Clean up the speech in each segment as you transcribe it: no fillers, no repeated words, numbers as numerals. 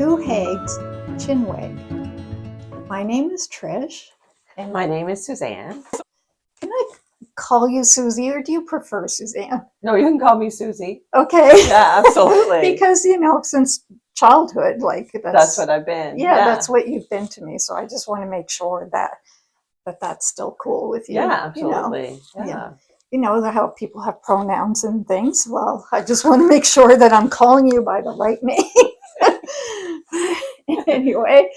Two Hags Chinwag. My name is Trish. And my name is Suzanne. Can I call you Susie, or do you prefer Suzanne? No, you can call me Susie. Okay. Yeah, absolutely. Because, since childhood, that's what I've been. Yeah, that's what you've been to me. So I just want to make sure that that's still cool with you. Yeah, absolutely. Yeah. How people have pronouns and things. Well, I just want to make sure that I'm calling you by the right name. Anyway,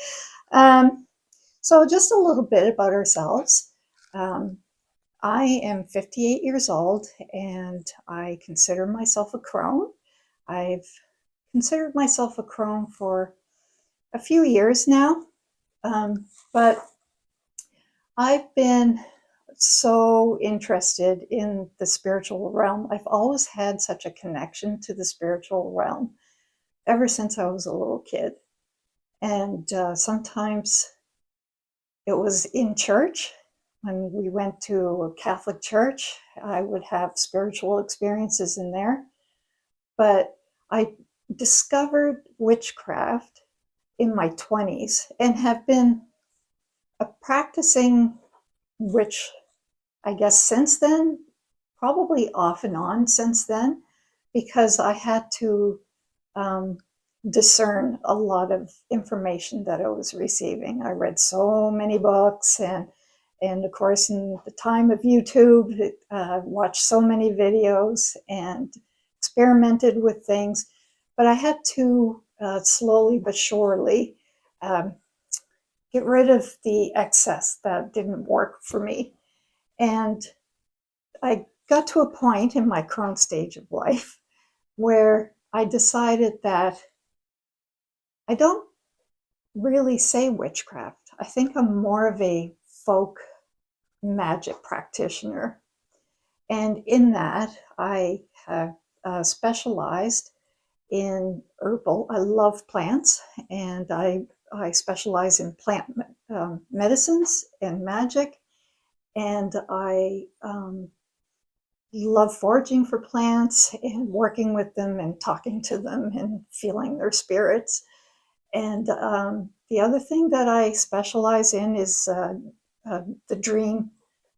so just a little bit about ourselves. I am 58 years old, and I consider myself a crone. I've considered myself a crone for a few years now, but I've been so interested in the spiritual realm. I've always had such a connection to the spiritual realm ever since I was a little kid. And sometimes it was in church. When we went to a Catholic church, I would have spiritual experiences in there. But I discovered witchcraft in my 20s and have been a practicing witch, I guess, since then, probably off and on since then, because I had to discern a lot of information that I was receiving. I read so many books, and of course, in the time of YouTube, watched so many videos and experimented with things. But I had to slowly but surely get rid of the excess that didn't work for me. And I got to a point in my current stage of life where I decided that I don't really say witchcraft. I think I'm more of a folk magic practitioner. And in that, I have specialized in herbal. I love plants, and I specialize in plant medicines and magic. And I love foraging for plants and working with them and talking to them and feeling their spirits. And the other thing that I specialize in is the dream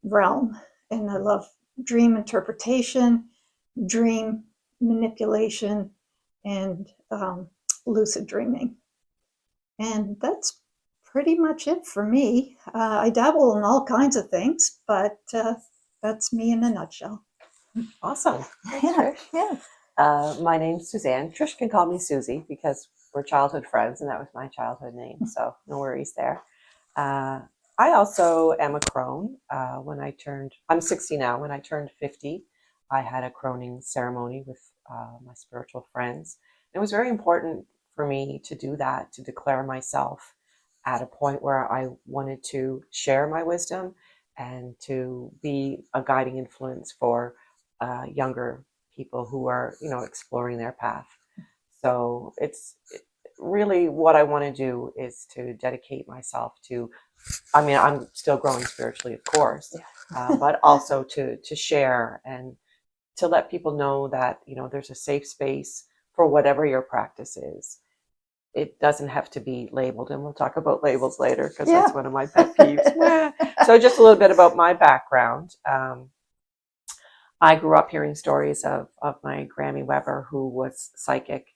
realm. And I love dream interpretation, dream manipulation, and lucid dreaming. And that's pretty much it for me. I dabble in all kinds of things, but that's me in a nutshell. Awesome. Thanks, yeah. My name's Suzanne. Trish can call me Susie because we're childhood friends, and that was my childhood name, so no worries there. I also am a crone. I'm 60 now. When I turned 50, I had a croning ceremony with my spiritual friends. It was very important for me to do that, to declare myself at a point where I wanted to share my wisdom and to be a guiding influence for younger people who are, exploring their path. So it's really what I want to do is to dedicate myself to, I'm still growing spiritually, of course, but also to share and to let people know that, there's a safe space for whatever your practice is. It doesn't have to be labeled, and we'll talk about labels later because that's one of my pet peeves. So just a little bit about my background. I grew up hearing stories of my Grammy Weber, who was psychic.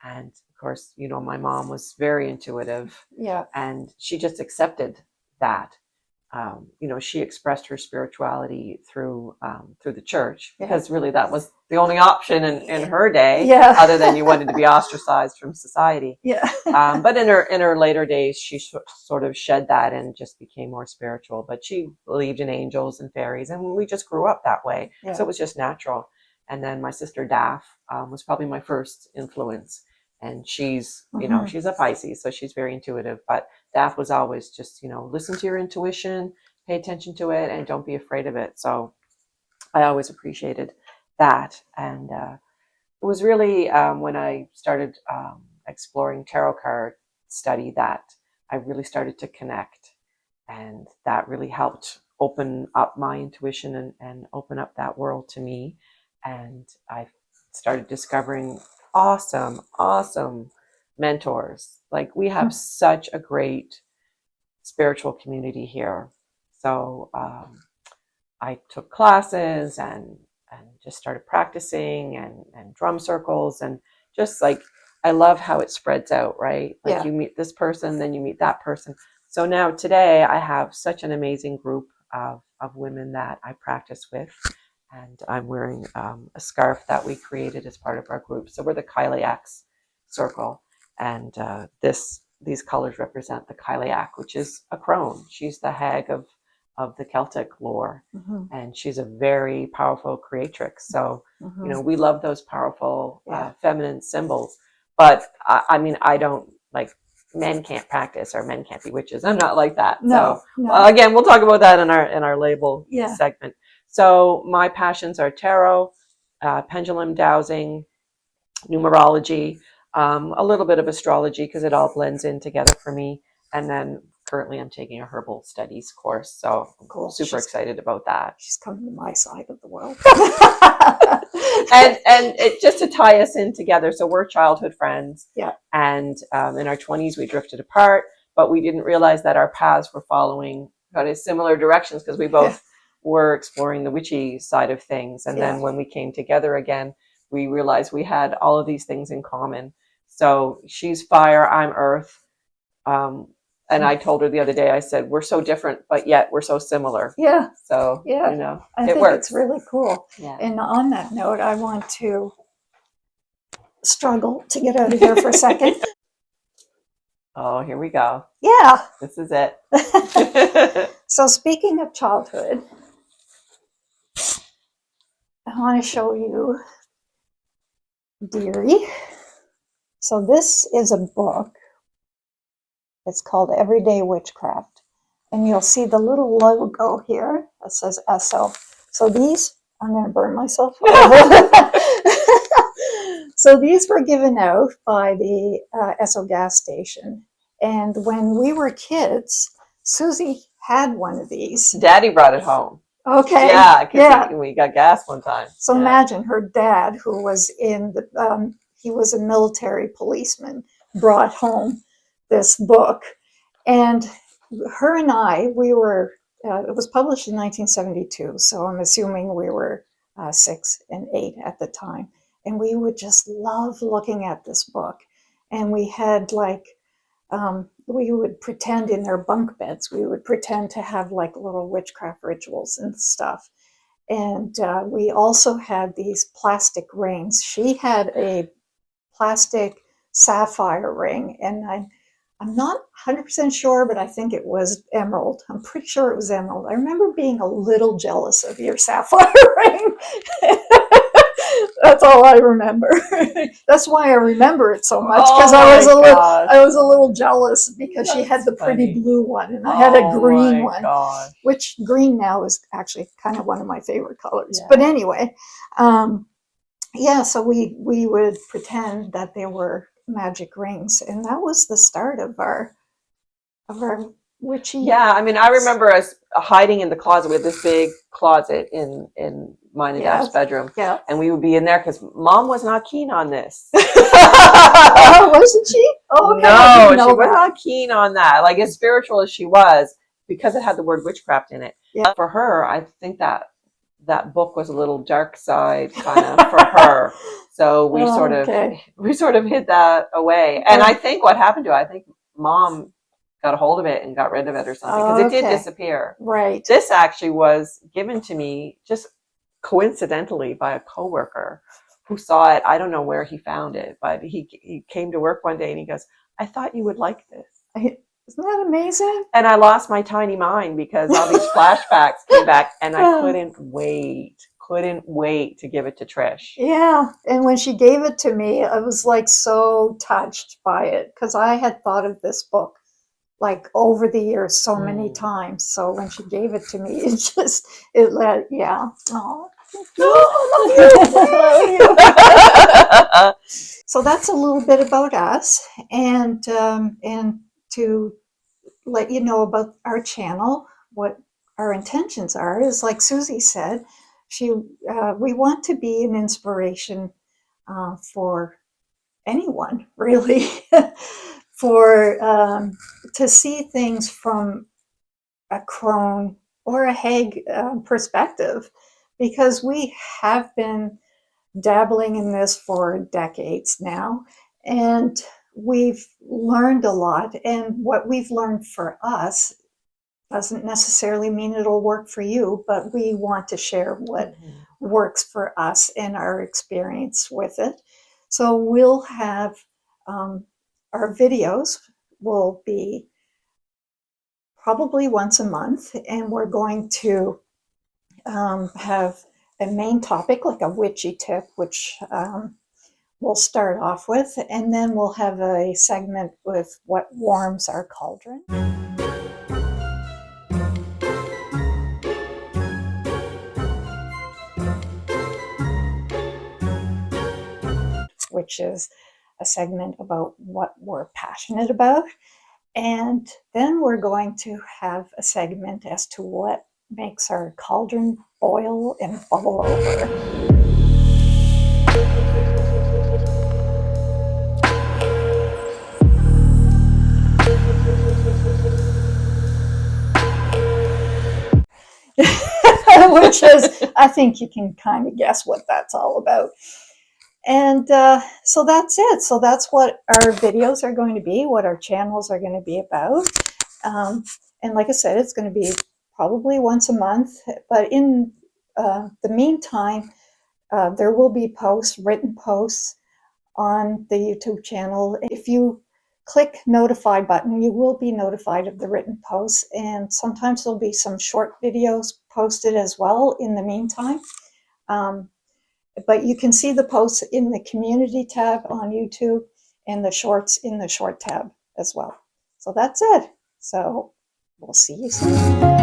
And of course, my mom was very intuitive. Yeah. And she just accepted that. She expressed her spirituality through the church because really that was the only option in her day, other than you wanted to be ostracized from society. Yeah. But in her later days, she sort of shed that and just became more spiritual. But she believed in angels and fairies, and we just grew up that way. Yeah. So it was just natural. And then my sister Daph was probably my first influence. And she's, she's a Pisces, so she's very intuitive. But Daph was always just, listen to your intuition, pay attention to it, and don't be afraid of it. So I always appreciated that. And it was really when I started exploring tarot card study that I really started to connect. And that really helped open up my intuition and open up that world to me. And I started discovering awesome mentors Like, we have such a great spiritual community here. So I took classes and just started practicing and drum circles, and just like, I love how it spreads out, right? Like, Yeah. you meet this person, then you meet that person. So now today I have such an amazing group of women that I practice with. And I'm wearing a scarf that we created as part of our group. So we're the Kyliacs circle. And these colors represent the Kyliac, which is a crone. She's the hag of the Celtic lore. Mm-hmm. And she's a very powerful creatrix. So, Mm-hmm. you know, we love those powerful Yeah. feminine symbols. But I mean, I don't like, men can't practice or men can't be witches. I'm not like that. No, So no. again, we'll talk about that in our label Yeah. segment. So my passions are tarot, pendulum dowsing, numerology, a little bit of astrology, because it all blends in together for me. And then currently I'm taking a herbal studies course. So I'm Cool. super excited about that. She's coming to my side of the world. and it just to tie us in together. So we're childhood friends. Yeah. And in our 20s, we drifted apart, but we didn't realize that our paths were following kind of similar directions, because we both were exploring the witchy side of things. And then when we came together again, we realized we had all of these things in common. So she's fire, I'm earth. And I told her the other day, I said, we're so different, but yet we're so similar. Yeah. So, Yeah. you know, I it think works. it's really cool. Yeah. And on that note, I want to struggle to get out of here for a second. Oh, here we go. Yeah. This is it. So speaking of childhood, I want to show you Deary. So this is a book. It's called Everyday Witchcraft. And you'll see the little logo here that says SO. So these, I'm going to burn myself. So these were given out by the SO gas station. And when we were kids, Susie had one of these. Daddy brought it home. Okay. Yeah, because we got gas one time. So imagine her dad, who was in the, he was a military policeman, brought home this book. And her and I, we were, it was published in 1972, so I'm assuming we were 6 and 8 at the time. And we would just love looking at this book. And we had like, we would pretend in their bunk beds, we would pretend to have like little witchcraft rituals and stuff. And we also had these plastic rings. She had a plastic sapphire ring, and I'm not 100% sure, but I think it was emerald. I'm pretty sure it was emerald. I remember being a little jealous of your sapphire ring. That's all I remember. That's why I remember it so much, because I was a little jealous because she had the pretty blue one and I had a green one, which green now is actually kind of one of my favorite colors. Yeah. But anyway, so we would pretend that they were magic rings, and that was the start of our witchy. Yeah, I mean, I remember us hiding in the closet. We had this big closet in mine and Dad's bedroom. Yeah. And we would be in there because Mom was not keen on this. Oh, wasn't she? Oh, okay. No, she was not keen on that. Like, as spiritual as she was, because it had the word witchcraft in it. Yeah. For her, I think that book was a little dark side kind of for her. So we sort of hid that away. And I think what happened to it, I think Mom got a hold of it and got rid of it or something, because it did disappear. Right. This actually was given to me just coincidentally by a coworker who saw it. I don't know where he found it, but he came to work one day and he goes, "I thought you would like this." Isn't that amazing? And I lost my tiny mind because all these flashbacks came back, and I couldn't wait to give it to Trish. Yeah. And when she gave it to me, I was like so touched by it, because I had thought of this book like over the years so many times. So when she gave it to me, it let, yeah. Oh, love you. So that's a little bit about us, and to let you know about our channel, what our intentions are is, like Susie said, we want to be an inspiration for anyone, really, for to see things from a crone or a hag perspective, because we have been dabbling in this for decades now, and we've learned a lot. And what we've learned for us doesn't necessarily mean it'll work for you, but we want to share what works for us and our experience with it. So we'll have our videos will be probably once a month, and we're going to have a main topic like a witchy tip, which we'll start off with, and then we'll have a segment with what warms our cauldron, which is a segment about what we're passionate about. And then we're going to have a segment as to what makes our cauldron boil and bubble over. Which is, I think you can kind of guess what that's all about. And so that's it. So that's what our videos are going to be, what our channels are going to be about. And like I said, it's going to be probably once a month. But in the meantime, there will be posts, written posts on the YouTube channel. If you click notify button, you will be notified of the written posts. And sometimes there'll be some short videos posted as well in the meantime. But you can see the posts in the community tab on YouTube and the shorts in the short tab as well. So that's it. So we'll see you soon.